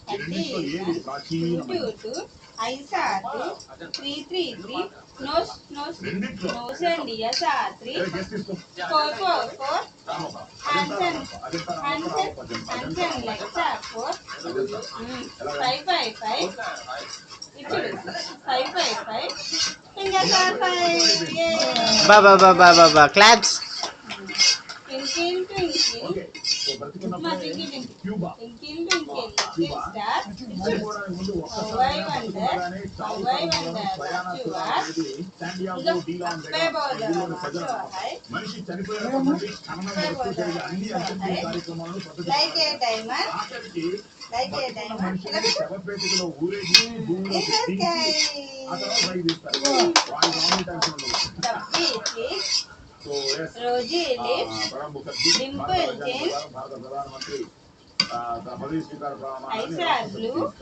222 5 7 3 3 3 nose and ears are 3 4 4 4 hands and legs are 4 5 5 5 ఇప్పుడు 5 5 5 fingers are 5 yay Ba claps. twinkle twinkle twinkle twinkle little star how I wonder that you are అబ్బాయి బోధ like a diamond like a diamond in the sky Rosy lips, dimple chin, eyes are blue.